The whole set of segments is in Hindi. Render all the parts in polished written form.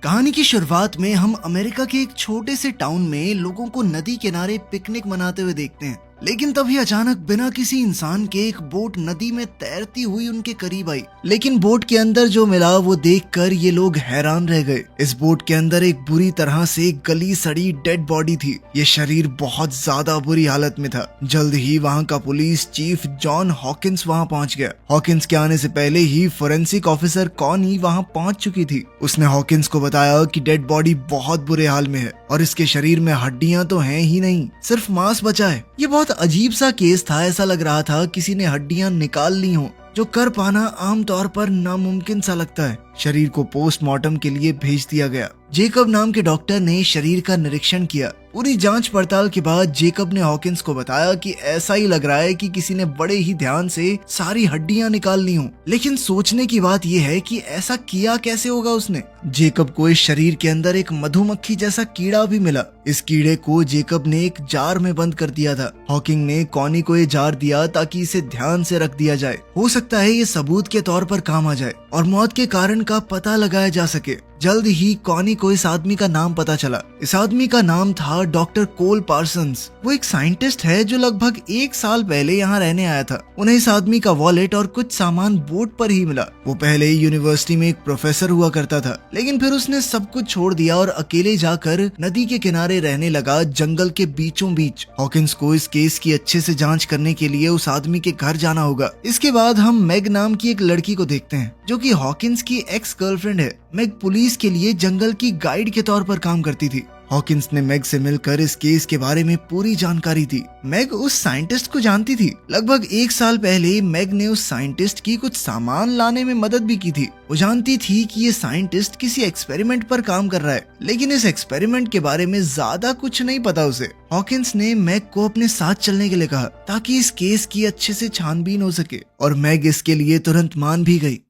कहानी की शुरुआत में हम अमेरिका के एक छोटे से टाउन में लोगों को नदी किनारे पिकनिक मनाते हुए देखते हैं। लेकिन तभी अचानक बिना किसी इंसान के एक बोट नदी में तैरती हुई उनके करीब आई। लेकिन बोट के अंदर जो मिला वो देखकर ये लोग हैरान रह गए। इस बोट के अंदर एक बुरी तरह से गली सड़ी डेड बॉडी थी। ये शरीर बहुत ज्यादा बुरी हालत में था। जल्द ही वहाँ का पुलिस चीफ जॉन हॉकिंस वहाँ पहुँच गया। हॉकिंस के आने से पहले ही फोरेंसिक ऑफिसर कॉनी वहाँ पहुँच चुकी थी। उसने हॉकिंस को बताया कि डेड बॉडी बहुत बुरे हाल में है और इसके शरीर में हड्डियां तो हैं ही नहीं, सिर्फ मांस बचा है। ये बहुत अजीब सा केस था। ऐसा लग रहा था किसी ने हड्डियां निकाल ली हों, जो कर पाना आमतौर पर नामुमकिन सा लगता है। शरीर को पोस्टमार्टम के लिए भेज दिया गया। जेकब नाम के डॉक्टर ने शरीर का निरीक्षण किया। पूरी जांच पड़ताल के बाद जेकब ने हॉकिंस को बताया कि ऐसा ही लग रहा है कि किसी ने बड़े ही ध्यान से सारी हड्डियां निकाल ली हों। लेकिन सोचने की बात यह है कि ऐसा किया कैसे होगा उसने। जेकब को इस शरीर के अंदर एक मधुमक्खी जैसा कीड़ा भी मिला। इस कीड़े को जेकब ने एक जार में बंद कर दिया था। हॉकिंग ने कॉनी को ये जार दिया ताकि इसे ध्यान से रख दिया जाए। हो सकता है ये सबूत के तौर पर काम आ जाए और मौत के कारण का पता लगाया जा सके। जल्द ही कॉनी को इस आदमी का नाम पता चला। इस आदमी का नाम था डॉक्टर कोल पार्सन्स। वो एक साइंटिस्ट है जो लगभग 1 साल पहले यहाँ रहने आया था। उन्हें इस आदमी का वॉलेट और कुछ सामान बोट पर ही मिला। वो पहले ही यूनिवर्सिटी में एक प्रोफेसर हुआ करता था, लेकिन फिर उसने सब कुछ छोड़ दिया और अकेले जाकर नदी के किनारे रहने लगा, जंगल के बीचों बीच। हॉकिंस को इस केस की अच्छे से जांच करने के लिए उस आदमी के घर जाना होगा। इसके बाद हम मैग नाम की एक लड़की को देखते हैं जो कि हॉकिंस की एक्स गर्लफ्रेंड है। मैग पुलिस के लिए जंगल की गाइड के तौर पर काम करती थी। हॉकिंस ने मैग से मिलकर इस केस के बारे में पूरी जानकारी दी। मैग उस साइंटिस्ट को जानती थी। लगभग 1 साल पहले मैग ने उस साइंटिस्ट की कुछ सामान लाने में मदद भी की थी। वो जानती थी कि ये साइंटिस्ट किसी एक्सपेरिमेंट पर काम कर रहा है, लेकिन इस एक्सपेरिमेंट के बारे में ज्यादा कुछ नहीं पता उसे। हॉकिंस ने मैग को अपने साथ चलने के लिए कहा ताकि इस केस की अच्छे से छानबीन हो सके, और मैग इसके लिए तुरंत मान भी गई।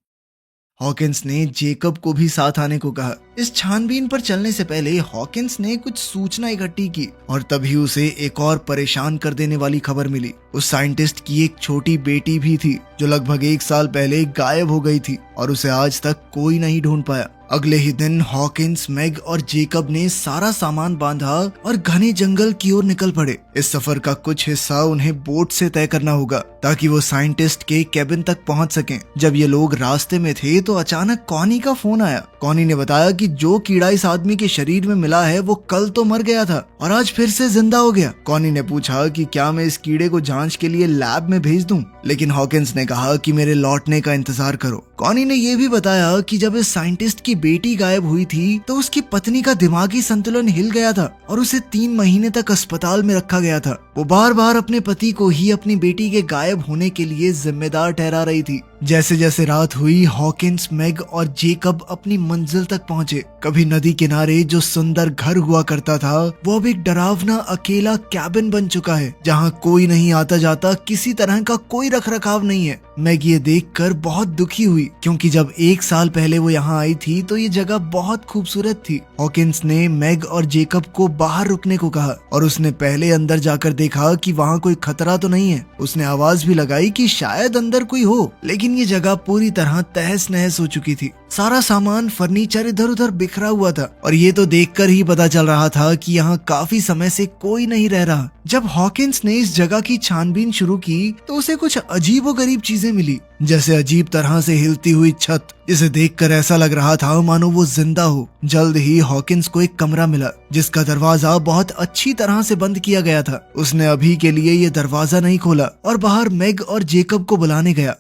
हॉकिंस ने जेकब को भी साथ आने को कहा। इस छानबीन पर चलने से पहले हॉकिंस ने कुछ सूचना इकट्ठी की और तभी उसे एक और परेशान कर देने वाली खबर मिली। उस साइंटिस्ट की एक छोटी बेटी भी थी जो लगभग 1 साल पहले गायब हो गई थी और उसे आज तक कोई नहीं ढूंढ पाया। अगले ही दिन हॉकिंस, मैग और जेकब ने सारा सामान बांधा और घने जंगल की ओर निकल पड़े। इस सफर का कुछ हिस्सा उन्हें बोट से तय करना होगा ताकि वो साइंटिस्ट के केबिन तक पहुंच सकें। जब ये लोग रास्ते में थे तो अचानक कॉनी का फोन आया। कॉनी ने बताया कि जो कीड़ा इस आदमी के शरीर में मिला है वो कल तो मर गया था और आज फिर से जिंदा हो गया। कॉनी ने पूछा कि क्या मैं इस कीड़े को जांच के लिए लैब में भेज दूं, लेकिन हॉकिंस ने कहा कि मेरे लौटने का इंतजार करो। कॉनी ने यह भी बताया कि जब इस साइंटिस्ट की बेटी गायब हुई थी तो उसकी पत्नी का दिमागी संतुलन हिल गया था और उसे 3 महीने तक अस्पताल में रखा गया था। वो बार बार अपने पति को ही अपनी बेटी के गायब होने के लिए जिम्मेदार ठहरा रही थी। जैसे जैसे रात हुई, हॉकिंस, मैग और जेकब अपनी मंजिल तक पहुंचे। कभी नदी किनारे जो सुंदर घर हुआ करता था वो अब एक डरावना अकेला कैबिन बन चुका है जहां कोई नहीं आता जाता, किसी तरह का कोई रखरखाव नहीं है। मैग ये देखकर बहुत दुखी हुई क्योंकि जब 1 साल पहले वो यहाँ आई थी तो ये जगह बहुत खूबसूरत थी। हॉकिंस ने मैग और जेकब को बाहर रुकने को कहा और उसने पहले अंदर जाकर देखा कि वहाँ कोई खतरा तो नहीं है। उसने आवाज भी लगाई कि शायद अंदर कोई हो, लेकिन ये जगह पूरी तरह तहस नहस हो चुकी थी। सारा सामान, फर्नीचर इधर उधर बिखरा हुआ था और ये तो देखकर ही पता चल रहा था कि यहाँ काफी समय से कोई नहीं रह रहा। जब हॉकिंस ने इस जगह की छानबीन शुरू की तो उसे कुछ अजीबोगरीब चीजें मिली, जैसे अजीब तरह से हिलती हुई छत, जिसे देखकर ऐसा लग रहा था मानो वो जिंदा हो। जल्द ही हॉकिंस को एक कमरा मिला जिसका दरवाजा बहुत अच्छी तरह से बंद किया गया था। उसने अभी के लिए ये दरवाजा नहीं खोला और बाहर मैग और जेकब को बुलाने गया।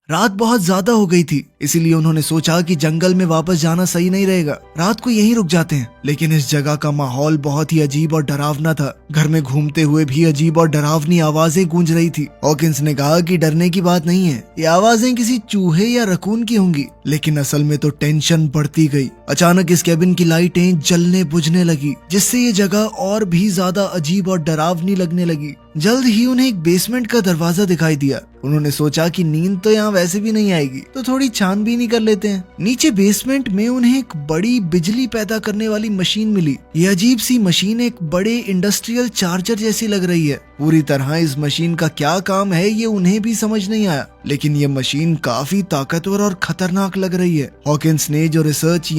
रात बहुत ज्यादा हो गई थी, इसीलिए उन्होंने सोचा कि जंगल में वापस जाना सही नहीं रहेगा, रात को यहीं रुक जाते हैं। लेकिन इस जगह का माहौल बहुत ही अजीब और डरावना था। घर में घूमते हुए भी अजीब और डरावनी आवाजें गूंज रही थी। हॉकिंस ने कहा कि डरने की बात नहीं है, ये आवाजें किसी चूहे या रकून की होंगी, लेकिन असल में तो टेंशन बढ़ती गई। अचानक इस केबिन की लाइटें जलने बुझने लगी, जिससे ये जगह और भी ज्यादा अजीब और डरावनी लगने लगी। जल्द ही उन्हें एक बेसमेंट का दरवाजा दिखाई दिया। उन्होंने सोचा कि नींद तो यहाँ वैसे भी नहीं आएगी, तो थोड़ी छानबीन ही कर लेते हैं। नीचे बेसमेंट में उन्हें एक बड़ी बिजली पैदा करने वाली मशीन मिली। ये अजीब सी मशीन एक बड़े इंडस्ट्रियल चार्जर जैसी लग रही है। पूरी तरह इस मशीन का क्या काम है ये उन्हें भी समझ नहीं आया, लेकिन ये मशीन काफी ताकतवर और खतरनाक लग रही है। हॉकिंस ने जो रिसर्च